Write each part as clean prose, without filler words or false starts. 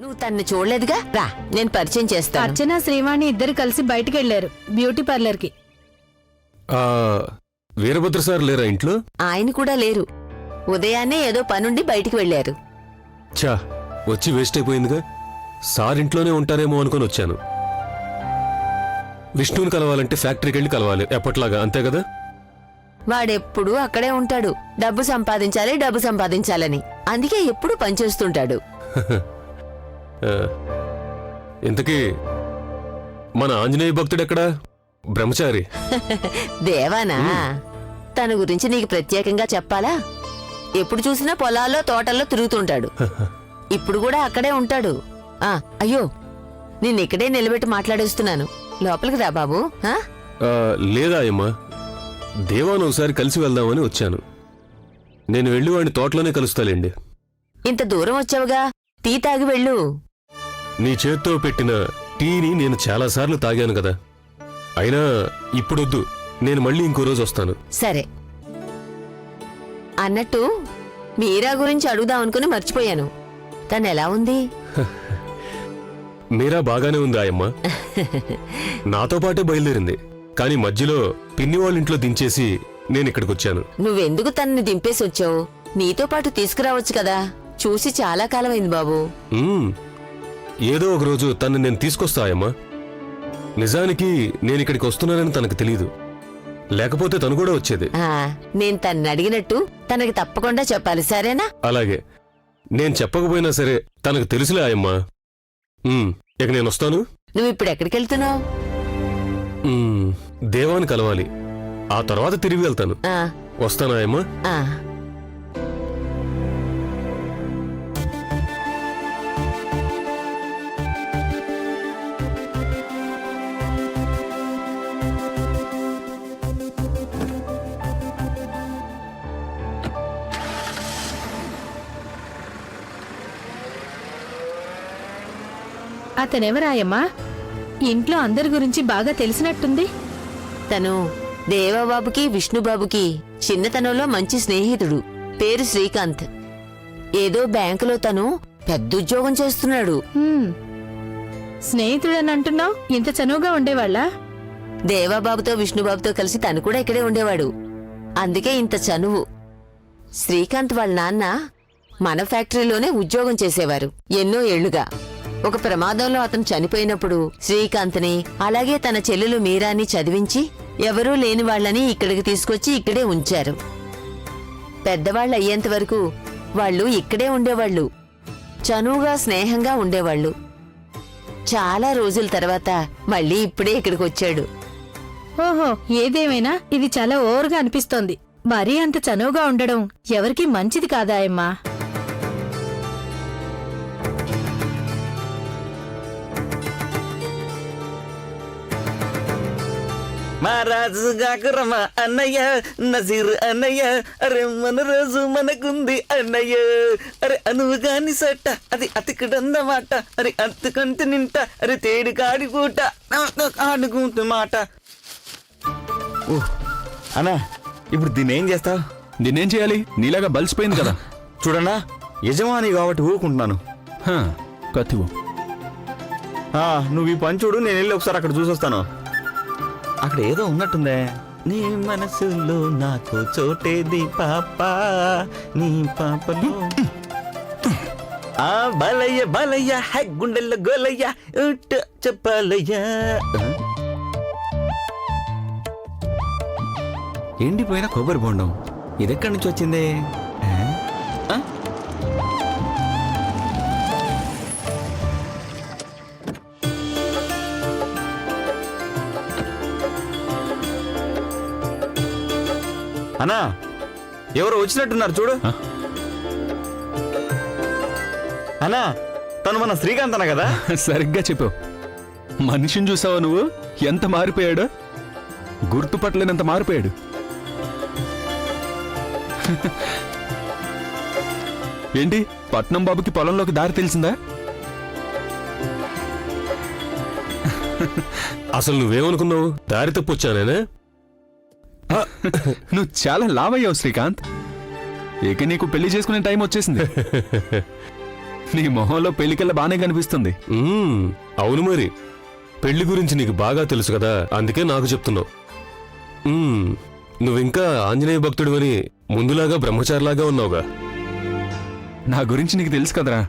నువ్వు తన్ని చూడలేదుగా, రా నేను పరిచయం చేస్తాను. అర్చన శ్రీవాణి ఇద్దరు కలిసి బయటికి వెళ్లారు బ్యూటీ పార్లర్ కి. వీరభద్ర సార్ లేరా ఇంట్లో? ఆయన కూడా లేరు, ఉదయాన్నే ఏదో పనుండి బయటికి వెళ్లారు. ఛా, వచ్చి వేస్ట్ అయిపోయిందిగా. సార్ ఇంట్లోనే ఉంటారేమో అనుకుని వచ్చాను. విష్ణుని కలవాలంటే ఫ్యాక్టరీకి వెళ్ళి కలవాలి ఎప్పట్లాగా, అంతే కదా? వాడెప్పుడూ అక్కడే ఉంటాడు, డబ్బు సంపాదించాలి డబ్బు సంపాదించాలని. అందుకే ఎప్పుడూ పనిచేస్తుంటాడు. ఇంతకీ మన ఆంజనేయ భక్తుడెక్కడా? బ్రహ్మచారి. దేవానా, తన గురించి నీకు ప్రత్యేకంగా చెప్పాలా? ఎప్పుడు చూసినా పొలాల్లో తోటల్లో తిరుగుతుంటాడు. ఇప్పుడు కూడా అక్కడే ఉంటాడు. అయ్యో, నిన్నిక్కడే నిలబెట్టి మాట్లాడేస్తున్నాను, లోపలికి రా బాబు. లేదా అయ్యమ్మా, దేవాను ఒకసారి కలిసి వెళ్దామని వచ్చాను. నేను వెళ్ళి వాడిని తోటలోనే కలుస్తాలేండి. ఇంత దూరం వచ్చావుగా, టీ తాగి వెళ్ళు. నీ చేత్తో పెట్టిన టీని నేను చాలాసార్లు తాగాను కదా. అయినా ఇప్పుడొద్దు, నేను మళ్ళీ ఇంకో రోజు వస్తాను. సరే. అన్నట్టు మీరా గురించి అడుగుదామనుకుని మర్చిపోయాను. తనెలా ఉంది? మీరా బాగానే ఉంది ఆయమ్మ. నాతో పాటే బయలుదేరింది, కానీ మధ్యలో పిన్ని వాళ్ళింట్లో దించేసి నేనిక్కడికొచ్చాను. నువ్వెందుకు తనని దింపేసి వచ్చావు? నీతో పాటు తీసుకురావచ్చు కదా. చూసి చాలా కాలమైంది బాబు. ఏదో ఒక రోజు తను నేను తీసుకొస్తా ఆయమ్మ. నిజానికి నేనిక్కడికి వస్తున్నానని తనకు తెలీదు, లేకపోతే తను కూడా వచ్చేది. నేను తన్ని అడిగినట్టు తనకి తప్పకుండా చెప్పాలి, సరేనా? అలాగే. నేను చెప్పకపోయినా సరే తనకు తెలుసులే ఆయమ్మా. ఇక నేను వస్తాను. నువ్వు ఇప్పుడు ఎక్కడికి వెళ్తున్నావు? దేవాన్ని కలవాలి, ఆ తర్వాత తిరిగి వెళ్తాను. వస్తానా ఆయమ్మా? అతనెవరాయమ్మా? ఇంట్లో అందరి గురించి బాగా తెలిసినట్టుంది. తను దేవబాబుకి విష్ణుబాబుకి చిన్నతనంలో మంచి స్నేహితుడు. పేరు శ్రీకాంత్. ఏదో బ్యాంకులో తను పెద్ద ఉద్యోగం చేస్తున్నాడు. స్నేహితుడని అంటున్నావు, ఇంత చనువుగా ఉండేవాళ్ళా? దేవబాబుతో విష్ణుబాబుతో కలిసి తను కూడా ఇక్కడే ఉండేవాడు, అందుకే ఇంత చనువు. శ్రీకాంత్ వాళ్ళ నాన్న మన ఫ్యాక్టరీలోనే ఉద్యోగం చేసేవారు ఎన్నో ఏళ్లుగా. ఒక ప్రమాదంలో అతను చనిపోయినప్పుడు శ్రీకాంత్ని అలాగే తన చెల్లెలు మీరాని చదివించి ఎవరూ లేని వాళ్లని ఇక్కడికి తీసుకొచ్చి ఇక్కడే ఉంచారు. పెద్దవాళ్ళు అయ్యేంత వరకు వాళ్ళు ఇక్కడే ఉండేవాళ్లు, చనువుగా స్నేహంగా ఉండేవాళ్లు. చాలా రోజుల తర్వాత మళ్ళీ ఇప్పుడే ఇక్కడికి వచ్చాడు. ఓహో, ఏదేమైనా ఇది చాలా ఓవర్గా అనిపిస్తోంది. మరీ అంత చనువుగా ఉండడం ఎవరికీ మంచిది కాదాయమ్మా. మా రాజు గాకురమ అన్నయ్య, నజీర్ అన్నయ్య, అరే మన రోజు మనకుంది అన్నయ్య. అరే అనువు గాని సట్ట అది అతికడందమాట, అరే అత్తుకంటి నింట, అరే తేడి కాడి పూట ఆడుకుంటు మాట. అన్నా, ఇప్పుడు దీన్ని ఏం చేస్తావు? దీన్నేం చేయాలి? నీలాగా బలిసిపోయింది కదా. చూడన్నా, యజమాని కాబట్టి ఊరుకుంటున్నాను. కత్తివు. నువ్వు ఈ పని చూడు, నేను వెళ్ళి ఒకసారి అక్కడ చూసొస్తాను. అక్కడ ఏదో ఉన్నట్టుందే. నీ మనసులో నాకు చోటేది పాప, నీ పాపలో బలయ్య బలయ్య హై గుండెల్లో గోలయ్య చెప్పాలయ్య. ఎండిపోయిన కొబ్బరి బొండం ఇదెక్కడి నుంచి వచ్చింది? అన్నా, ఎవరో వచ్చినట్టున్నారు చూడు. అన్నా, తను మన శ్రీకాంత్ అన్న కదా? సరిగ్గా చెప్పావు. మనిషిని చూసావా నువ్వు? ఎంత మారిపోయాడో, గుర్తుపట్టలేనంత మారిపోయాడు. ఏంటి, పట్నం బాబుకి పొలంలోకి దారి తెలిసిందా? అసలు నువ్వేమనుకున్నావు? దారి తప్పొచ్చానేనా? నువ్వు చాలా లావయ్యావు శ్రీకాంత్. ఇక నీకు పెళ్లి చేసుకునే టైం వచ్చేసింది. నీ మొహంలో పెళ్లికల్లా బానే కనిపిస్తుంది. అవును మరి, పెళ్లి గురించి నీకు బాగా తెలుసు కదా, అందుకే నాకు చెప్తున్నావు. నువ్వింకా ఆంజనేయ భక్తుడివని ముందులాగా బ్రహ్మచారిలాగా ఉన్నావుగా. నా గురించి నీకు తెలుసు కదరా.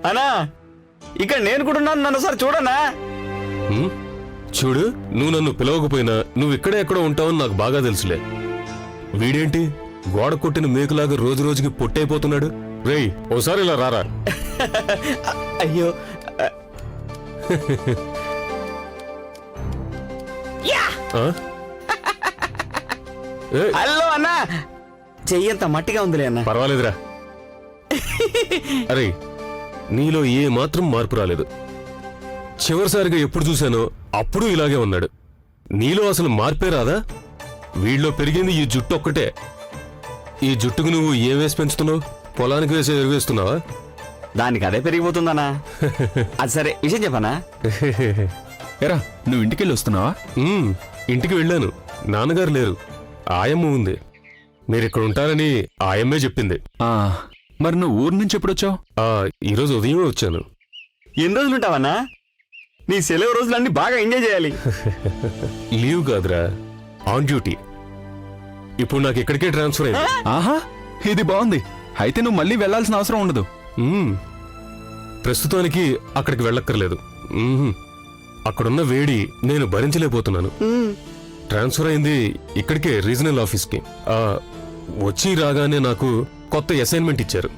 అన్నా ఇక్కడ నేను కూడా ఉన్నాను, నన్ను ఒకసారి చూడనా? చూడు, నువ్వు నన్ను పిలవకపోయినా నువ్వు ఇక్కడే ఎక్కడో ఉంటావని నాకు బాగా తెలుసులే. వీడేంటి గోడ కొట్టిన మేకులాగా రోజు రోజుకి పొట్టైపోతున్నాడు? రేయ్, ఓసారి ఇలా రారా. అయ్యో ఆ? ఏయ్, హలో అన్నా, చెయ్యంత మట్టిగా ఉందిలే అన్న. పర్వాలేదురా. అరే, నీలో ఏ మాత్రం మార్పు రాలేదు. చివరిసారిగా ఎప్పుడు చూశానో అప్పుడు ఇలాగే ఉన్నాడు. నీలో అసలు మార్పే రాదా? వీళ్ళలో పెరిగింది ఈ జుట్టు ఒక్కటే. ఈ జుట్టుకు నువ్వు ఏం వేసి పెంచుతున్నావు? పొలానికి వేసే ఎరువు వేస్తున్నావా? దానికి అదే పెరిగిపోతుందన్నా. అది సరే, విషయం చెప్పనా? ఎరా, నువ్వు ఇంటికెళ్ళి వస్తున్నావా? ఇంటికి వెళ్ళాను. నాన్నగారు లేరు, ఆయమ్మ ఉంది. మీరిక్కడ ఉంటారని ఆయమ్మే చెప్పింది. మరి నువ్వు ఊరు నుంచి ఎప్పుడొచ్చావు? ఈరోజు ఉదయమే వచ్చాను. ఎన్ని రోజులు ఉంటావన్నా? నీ సెలవు రోజులన్నీ బాగా ఎంజాయ్ చేయాలి. లీవ్ కాదురా, ఆన్ డ్యూటీ. ఇప్పుడు నాకు ఇక్కడికే ట్రాన్స్ఫర్ అయింది. ఆహా, ఇది బాగుంది. అయితే నువ్వు మళ్ళీ వెళ్లాల్సిన అవసరం ఉండదు. ప్రస్తుతానికి అక్కడికి వెళ్ళక్కర్లేదు. అక్కడున్న వేడి నేను భరించలేకపోతున్నాను. ట్రాన్స్ఫర్ అయింది ఇక్కడికే, రీజనల్ ఆఫీస్కి. వచ్చి రాగానే నాకు కొత్త అసైన్మెంట్ ఇచ్చారు.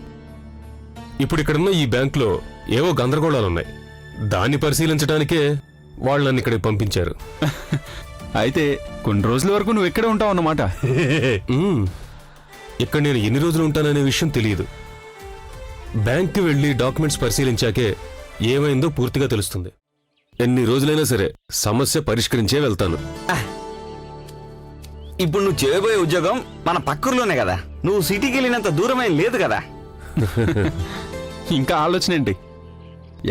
ఇప్పుడు ఇక్కడున్న ఈ బ్యాంక్లో ఏవో గందరగోళాలున్నాయి. దాన్ని పరిశీలించడానికే వాళ్ళు నన్ను ఇక్కడికి పంపించారు. అయితే కొన్ని రోజుల వరకు నువ్వు ఇక్కడే ఉంటావు అన్నమాట. ఇక్కడ నేను ఎన్ని రోజులు ఉంటాననే విషయం తెలియదు. బ్యాంక్కి వెళ్ళి డాక్యుమెంట్స్ పరిశీలించాకే ఏమైందో పూర్తిగా తెలుస్తుంది. ఎన్ని రోజులైనా సరే సమస్య పరిష్కరించే వెళ్తాను. ఇప్పుడు నువ్వు చేయబోయే ఉద్యోగం మన పక్కూర్లోనే కదా, నువ్వు సిటీకి వెళ్ళినంత దూరమేం లేదు కదా. ఇంకా ఆలోచన ఏంటి?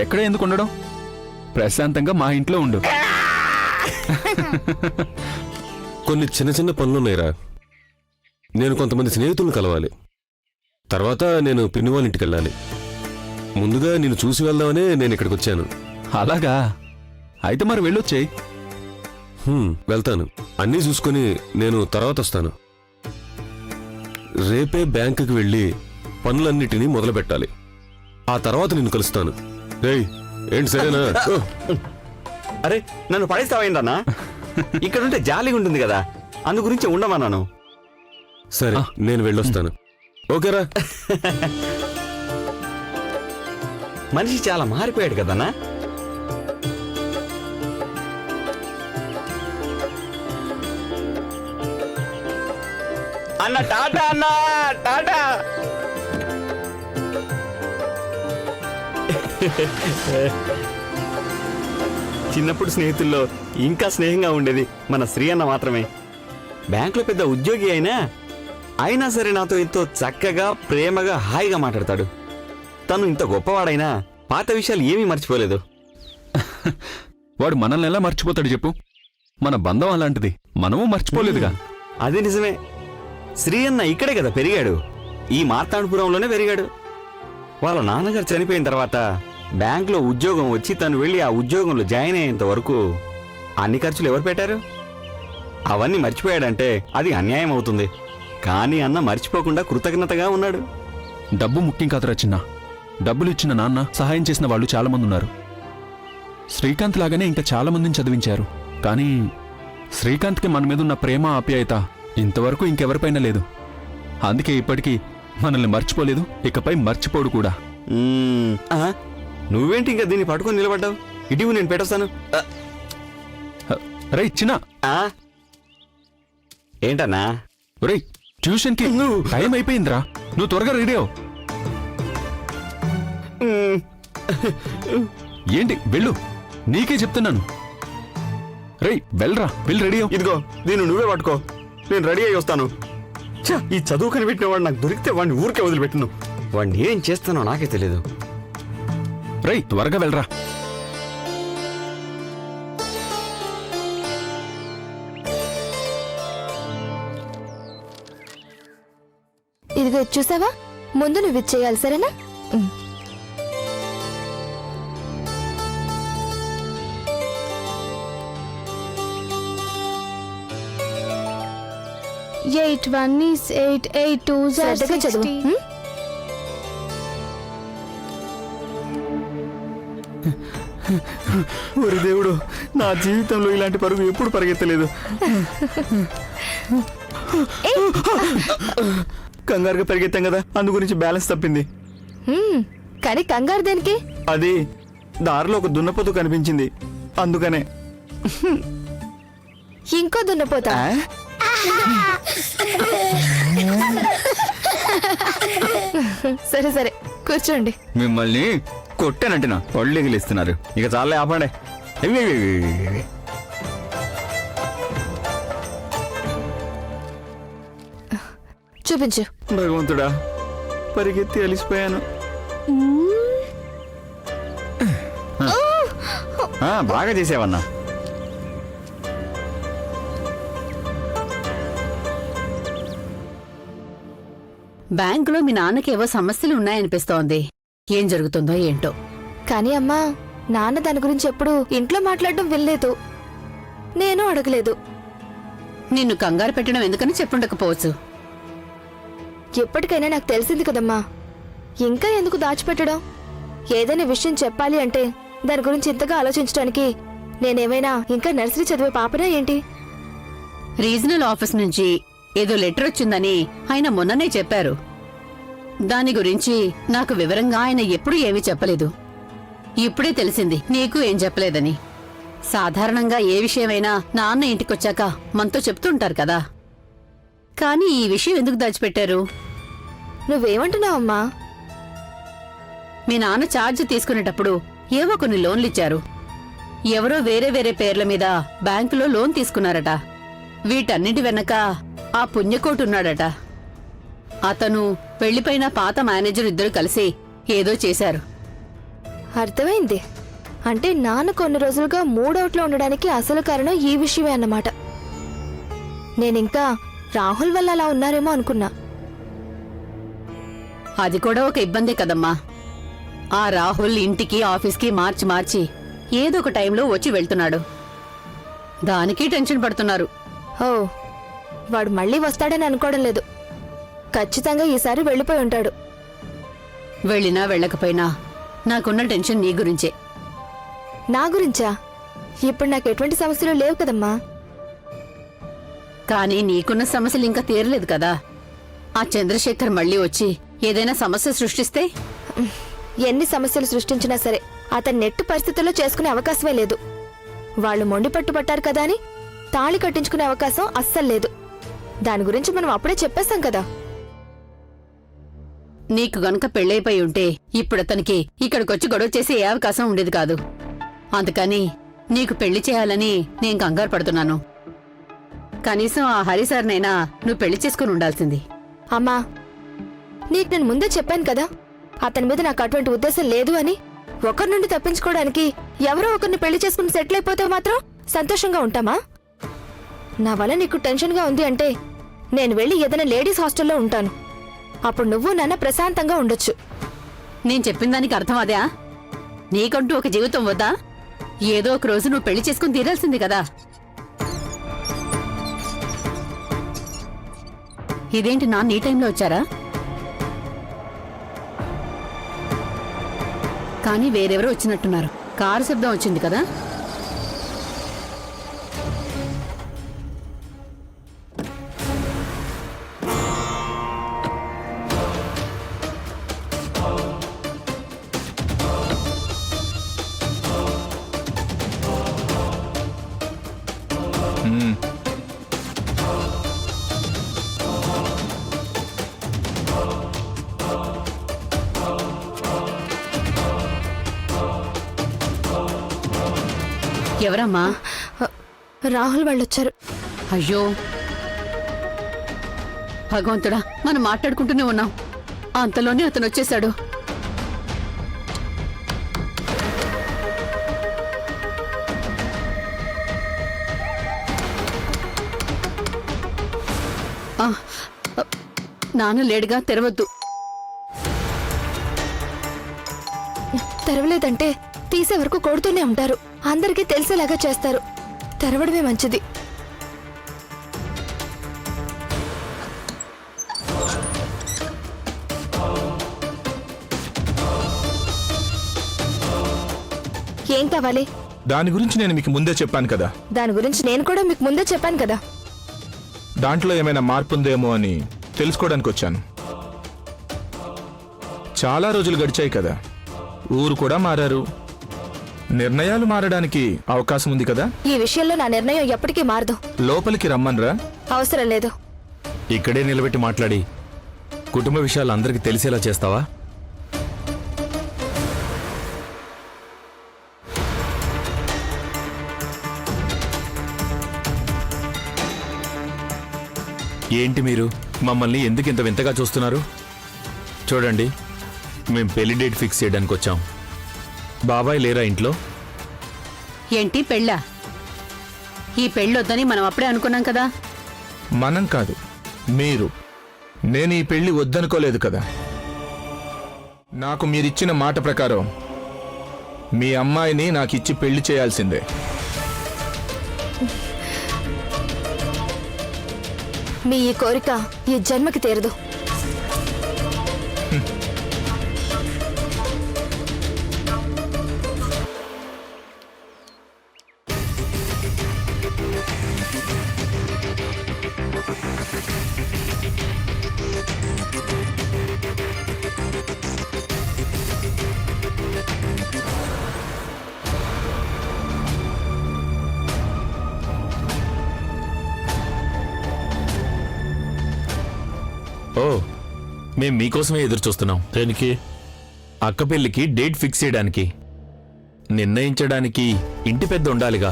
ఎక్కడ ఎందుకు ఉండడం? ప్రశాంతంగా మా ఇంట్లో ఉండు. కొన్ని చిన్న చిన్న పనులున్నాయిరా. నేను కొంతమంది స్నేహితులను కలవాలి. తర్వాత నేను పిన్ని వాళ్ళ ఇంటికి వెళ్ళాలి. ముందుగా నేను చూసి వెళ్దామనే నేను ఇక్కడికి వచ్చాను. అలాగా? అయితే మరి వెళ్ళొచ్చేయి. వెళ్తాను. అన్నీ చూసుకుని నేను తర్వాత వస్తాను. రేపే బ్యాంకుకి వెళ్ళి పనులన్నిటినీ మొదలు పెట్టాలి. ఆ తర్వాత నిన్ను కలుస్తాను. రేయ్, ఏంటి సరేనా? అరే, నన్ను పడేస్తావేంటన్నా? ఇక్కడుంటే జాలీగా ఉంటుంది కదా, అందు గురించి ఉండమన్నాను. సరే, నేను వెళ్ళొస్తాను. ఓకేరా? మనిషి చాలా మారిపోయాడు కదన్నా. అన్న టాటా, అన్న టాటా. చిన్నప్పుడు స్నేహితుల్లో ఇంకా స్నేహంగా ఉండేది మన శ్రీ అన్న మాత్రమే. బ్యాంకులో పెద్ద ఉద్యోగి అయినా సరే నాతో ఎంతో చక్కగా, ప్రేమగా, హాయిగా మాట్లాడతాడు. తను ఇంత గొప్పవాడైనా పాత విషయాలు ఏమీ మర్చిపోలేదు. వాడు మనల్ని ఎలా మర్చిపోతాడు చెప్పు? మన బంధం అలాంటిది, మనము మర్చిపోలేదుగా. అది నిజమే. శ్రీ అన్న ఇక్కడే కదా పెరిగాడు, ఈ మార్తాండపురంలోనే పెరిగాడు. వాళ్ళ నాన్నగారు చనిపోయిన తర్వాత బ్యాంకులో ఉద్యోగం వచ్చి తను వెళ్ళి ఆ ఉద్యోగంలో జాయిన్ అయ్యేంత వరకు అన్ని ఖర్చులు ఎవరు పెట్టారు? అవన్నీ మర్చిపోయాడంటే అది అన్యాయం అవుతుంది. కానీ అన్న మర్చిపోకుండా కృతజ్ఞతగా ఉన్నాడు. డబ్బు ముఖ్యం కాదురా చిన్న. డబ్బులు ఇచ్చిన నాన్న సహాయం చేసిన వాళ్ళు చాలా మంది ఉన్నారు. శ్రీకాంత్ లాగానే ఇంకా చాలా మందిని చదివించారు. కానీ శ్రీకాంత్కి మన మీద ఉన్న ప్రేమ, ఆప్యాయత ఇంతవరకు ఇంకెవరిపైన లేదు. అందుకే ఇప్పటికీ మనల్ని మర్చిపోలేదు, ఇకపై మర్చిపోడు కూడా. నువ్వేంటి ఇంకా దీన్ని పట్టుకొని నిలబడ్డావు? ఇటీవు, నేను పెట్టొస్తాను. రై చిన్న, ఏంటన్నా? రై ట్యూషన్కి టైం అయిపోయిందిరా, నువ్వు త్వరగా రెడీ అవు. ఏంటి వెళ్ళు, నీకే చెప్తున్నాను. రై వెళ్ళరా, వెళ్ళి రెడీ అవు. ఇదిగో దీన్ని నువ్వే పట్టుకో, నేను రెడీ అయ్యి వస్తాను. ఈ చదువు కనిపెట్టిన వాడు నాకు దొరికితే వాడిని ఊరికే వదిలిపెట్టును. వాడిని ఏం చేస్తానో నాకే తెలియదు. రై త్వరగా వెళ్ళరా. ఇదిగో చూసావా, ముందు నువ్వు ఇచ్చేయాలి, సరేనా? 8 1 is 8, 8 2s are శ్రద్ధగా చదువు 16. హ్మ్? ఒరి దేవుడు, నా జీవితంలో ఇలాంటి పరుగు ఎప్పుడు పరిగెత్తలేదు. కంగారుగా పరిగెత్తాం కదా, అందు గురించి బ్యాలెన్స్ తప్పింది. హ్మ్, కానీ కంగారు దేనికి? అది దారిలో ఒక దున్నపోతు కనిపించింది, అందుకనే. ఇంకో దున్నపోతా? సరే సరే కూర్చోండి. మిమ్మల్ని కొట్టానంటున్నా, పళ్ళు ఎగిలిస్తున్నారు. ఇక చాలే, ఆపండి. చూపించు. భగవంతుడా, పరిగెత్తి అలిసిపోయాను. బాగా చేసావన్నా. బ్యాంకులో మీ నాన్నకేవో సమస్యలు ఉన్నాయనిపిస్తోంది. ఏం జరుగుతుందో ఏంటో. కానీ అమ్మా, నాన్న దాని గురించి ఎప్పుడు ఇంట్లో మాట్లాడడం వినలేదు, నేను అడగలేదు. నిన్ను కంగారు పెట్టడం ఎందుకని చెప్పుండకపోవచ్చు. ఎప్పటికైనా నాకు తెలిసింది కదమ్మా, ఇంకా ఎందుకు దాచిపెట్టడం? ఏదైనా విషయం చెప్పాలి అంటే దాని గురించి ఇంతగా ఆలోచించడానికి నేనేమైనా ఇంకా నర్సరీ చదివే పాపనా ఏంటి? రీజనల్ ఆఫీస్ నుంచి ఏదో లెటర్ వచ్చిందని ఆయన మొన్ననే చెప్పారు. దాని గురించి నాకు వివరంగా ఆయన ఎప్పుడూ ఏమీ చెప్పలేదు. ఇప్పుడే తెలిసింది నీకు ఏం చెప్పలేదని. సాధారణంగా ఏ విషయమైనా నాన్న ఇంటికొచ్చాక మనతో చెప్తుంటారు కదా. కానీ ఈ విషయం ఎందుకు దాచిపెట్టారు? నువ్వేమంటున్నావమ్మా? మీ నాన్న ఛార్జ్ తీసుకునేటప్పుడు ఏవో కొన్ని లోన్లిచ్చారు. ఎవరో వేరే వేరే పేర్ల మీద బ్యాంకులో లోన్ తీసుకున్నారట. వీటన్నిటి వెనక ఆ పుణ్యకోటున్నాడట. అతను వెళ్లిపోయిన పాత మేనేజర్ ఇద్దరు కలిసి ఏదో చేశారు. అర్థమైంది. అంటే నాన్న కొన్ని రోజులుగా మూడౌట్లో ఉండడానికి అసలు కారణం ఈ విషయమే అన్నమాట. నేనింకా రాహుల్ వల్ల అలా ఉన్నారేమో అనుకున్నా. అది కూడా ఒక ఇబ్బందే కదమ్మా. ఆ రాహుల్ ఇంటికి ఆఫీస్కి మార్చి మార్చి ఏదో ఒక టైంలో వచ్చి వెళ్తున్నాడు. దానికి టెన్షన్ పడుతున్నారు. ఓ, వాడు మళ్ళీ వస్తాడని అనుకోవడం లేదు. ఖచ్చితంగా ఈసారి వెళ్ళిపోయి ఉంటాడు. వెళ్ళినా వెళ్ళకపోయినా నాకున్న టెన్షన్ నీ గురించే. నా గురించా? ఇప్పుడు నాకు ఎటువంటి సమస్యలు లేవు కదమ్మా. కానీ నీకున్న సమస్యలు ఇంకా తీరలేదు కదా. ఆ చంద్రశేఖర్ మళ్ళీ వచ్చి ఏదైనా సమస్య సృష్టిస్తే? ఎన్ని సమస్యలు సృష్టించినా సరే అతని నెట్టు పరిస్థితుల్లో చేసుకునే అవకాశమే లేదు. వాళ్ళు మొండి పట్టు పట్టారు కదా అని తాళి కట్టించుకునే అవకాశం అస్సలు లేదు. దాని గురించి మనం అప్పుడే చెప్పేస్తాం కదా. నీకు గనుక పెళ్ళైపోయి ఉంటే ఇప్పుడు అతనికి ఇక్కడికొచ్చి గొడవ చేసే ఏ అవకాశం ఉండేది కాదు. అందుకని నీకు పెళ్లి చేయాలని నేను కంగారు పడుతున్నాను. కనీసం ఆ హరిసార్నైనా నువ్వు పెళ్లి చేసుకుని ఉండాల్సింది. అమ్మా, నీకు నేను ముందే చెప్పాను కదా, అతని మీద నాకు అటువంటి ఉద్దేశం లేదు అని. ఒకరి నుండి తప్పించుకోవడానికి ఎవరో ఒకరిని పెళ్లి చేసుకుని సెటిల్ అయిపోతే మాత్రం సంతోషంగా ఉంటామా? నా వల్ల నీకు టెన్షన్గా ఉంది అంటే నేను వెళ్ళి ఏదైనా లేడీస్ హాస్టల్లో ఉంటాను. అప్పుడు నువ్వు నాన్న ప్రశాంతంగా ఉండొచ్చు. నేను చెప్పిన దానికి అర్థం అదే? నీకంటూ ఒక జీవితం వద్దా? ఏదో ఒక రోజు నువ్వు పెళ్లి చేసుకుని తీరాల్సింది కదా. ఇదేంటి నాన్న ఈ టైంలో వచ్చారా? కానీ వేరెవరో వచ్చినట్టున్నారు. కారు శబ్దం వచ్చింది కదా. ఎవరమ్మా? రాహుల్ వాళ్ళొచ్చారు. అయ్యో భగవంతుడా, మనం మాట్లాడుకుంటూనే ఉన్నాం, అంతలోనే అతను వచ్చేశాడు. నాన్న లేడుగా, తెరవద్దు. తెరవలేదంటే తీసే వరకు కొడుతూనే ఉంటారు. అందరికీ తెలిసేలాగా చేస్తారు. తెరవడమే మంచిది. ఏం కావాలి? దాని గురించి నేను మీకు ముందే చెప్పాను కదా. దాని గురించి నేను కూడా మీకు ముందే చెప్పాను కదా. దాంట్లో ఏమైనా మార్పు ఉందేమో అని తెలుసుకోవడానికి వచ్చాను. చాలా రోజులు గడిచాయి కదా, ఊరు కూడా మారారు, నిర్ణయాలు మారడానికి అవకాశం ఉంది కదా. ఈ విషయంలో నా నిర్ణయం ఎప్పటికీ మారదు. లోపలికి రమ్మన్రా. అవసరం లేదు. ఇక్కడే నిలబెట్టి మాట్లాడి కుటుంబ విషయాలు అందరికీ తెలిసేలా చేస్తావా? ఏంటి మీరు మమ్మల్ని ఎందుకు ఇంత వింతగా చూస్తున్నారు? చూడండి, మేం పెళ్లి డేట్ ఫిక్స్ చేయడానికి వచ్చాం. బాబాయ్ లేరా ఇంట్లో? ఏంటి పెళ్ళా? ఈ పెళ్ళొద్దని మనం అప్పుడే అనుకున్నాం కదా. మనం కాదు, మీరు. నేను ఈ పెళ్లి వద్దనుకోలేదు కదా. నాకు మీరిచ్చిన మాట ప్రకారం మీ అమ్మాయిని నాకిచ్చి పెళ్లి చేయాల్సిందే. మీ ఈ కోరిక ఈ జన్మకి తీరదు. ఓ, మేం మీకోసమే ఎదురు చూస్తున్నాం. దేనికి? అక్క పెళ్లికి డేట్ ఫిక్స్ చేయడానికి. నిర్ణయించడానికి ఇంటి పెద్ద ఉండాలిగా.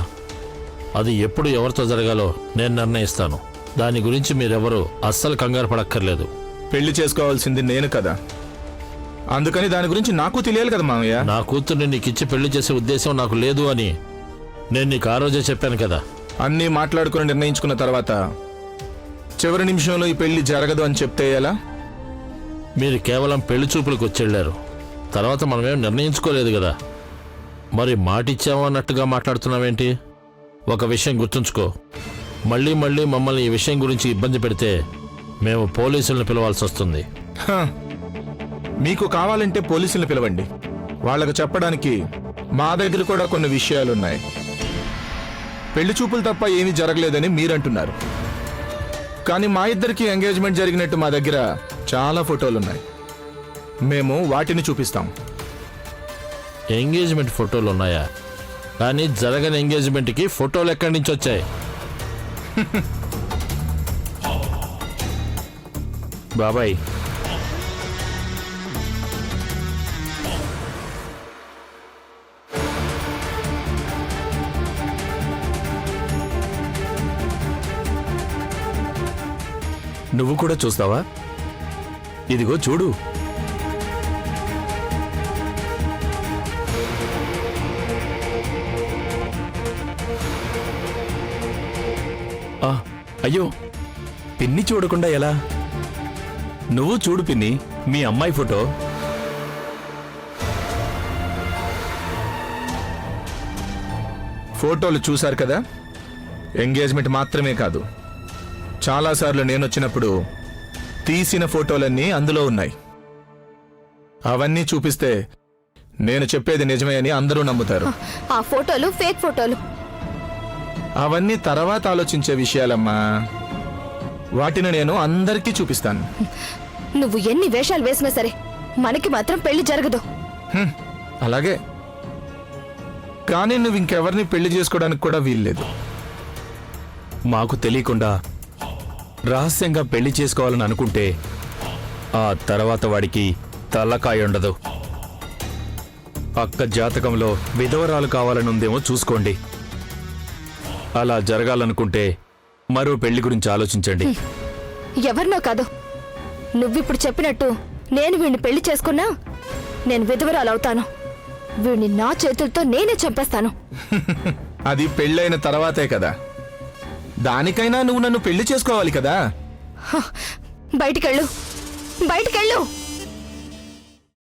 అది ఎప్పుడు ఎవరితో జరగాలో నేను నిర్ణయిస్తాను. దాని గురించి మీరెవరూ అస్సలు కంగారు పడక్కర్లేదు. పెళ్లి చేసుకోవాల్సింది నేను కదా, అందుకని దాని గురించి నాకు తెలియాలి కదా మామయ్య. నా కూతుర్ని నీకిచ్చి పెళ్లి చేసే ఉద్దేశం నాకు లేదు అని నేను నీకు ఆ రోజే చెప్పాను కదా. అన్నీ మాట్లాడుకుని నిర్ణయించుకున్న తర్వాత చివరి నిమిషంలో ఈ పెళ్లి జరగదు అని చెప్తే ఎలా? మీరు కేవలం పెళ్లి చూపులకు వచ్చెళ్ళారు. తర్వాత మనమేం నిర్ణయించుకోలేదు కదా. మరి మాటిచ్చాము అన్నట్టుగా మాట్లాడుతున్నావేంటి? ఒక విషయం గుర్తుంచుకో, మళ్ళీ మళ్ళీ మమ్మల్ని ఈ విషయం గురించి ఇబ్బంది పెడితే మేము పోలీసులను పిలవాల్సి వస్తుంది. హ, మీకు కావాలంటే పోలీసులను పిలవండి. వాళ్ళకు చెప్పడానికి మా దగ్గర కూడా కొన్ని విషయాలున్నాయి. పెళ్లి చూపులు తప్ప ఏమీ జరగలేదని మీరంటున్నారు, కానీ మా ఇద్దరికి ఎంగేజ్మెంట్ జరిగినట్టు మా దగ్గర చాలా ఫోటోలున్నాయి. మేము వాటిని చూపిస్తాం. ఎంగేజ్మెంట్ ఫోటోలు ఉన్నాయా? కానీ జరగని ఎంగేజ్మెంట్కి ఫోటోలు ఎక్కడి నుంచి వచ్చాయి? బాబాయ్, నువ్వు కూడా చూస్తావా? ఇదిగో చూడు. అయ్యో, పిన్ని చూడకుండా ఎలా? నువ్వు చూడు పిన్ని, మీ అమ్మాయి ఫోటో. ఫోటోలు చూశారు కదా. ఎంగేజ్మెంట్ మాత్రమే కాదు, చాలాసార్లు నేనొచ్చినప్పుడు తీసిన ఫోటోలన్నీ అందులో ఉన్నాయి. అవన్నీ చూపిస్తే నేను చెప్పేది నిజమే అని అందరూ నమ్ముతారు. ఆ ఫోటోలు ఫేక్ ఫోటోలు. అవన్నీ తర్వాత ఆలోచించే విషయాలమ్మా. వాటిని నేను అందరికీ చూపిస్తాను. నువ్వు ఎన్ని వేషాలు వేసినా సరే మనకి మాత్రం పెళ్లి జరగదు. అలాగే, కానీ నువ్వు ఇంకెవరిని పెళ్లి చేసుకోవడానికి కూడా వీల్లేదు. మాకు తెలియకుండా రహస్యంగా పెళ్లి చేసుకోవాలని అనుకుంటే ఆ తర్వాత వాడికి తల్లకాయ ఉండదు. అక్క జాతకంలో విధవరాలు కావాలని ఉందేమో చూసుకోండి. అలా జరగాలనుకుంటే మరో పెళ్లి గురించి ఆలోచించండి. ఎవరినో కాదు, నువ్విప్పుడు చెప్పినట్టు నేను వీడిని పెళ్లి చేసుకున్నా నేను విధవరాలవుతాను. వీడిని నా చేతులతో నేనే చంపేస్తాను. అది పెళ్ళైన తర్వాతే కదా. దానికైనా నువ్వు నన్ను పెళ్లి చేసుకోవాలి కదా. బయటికెళ్ళు, బయటికెళ్ళు.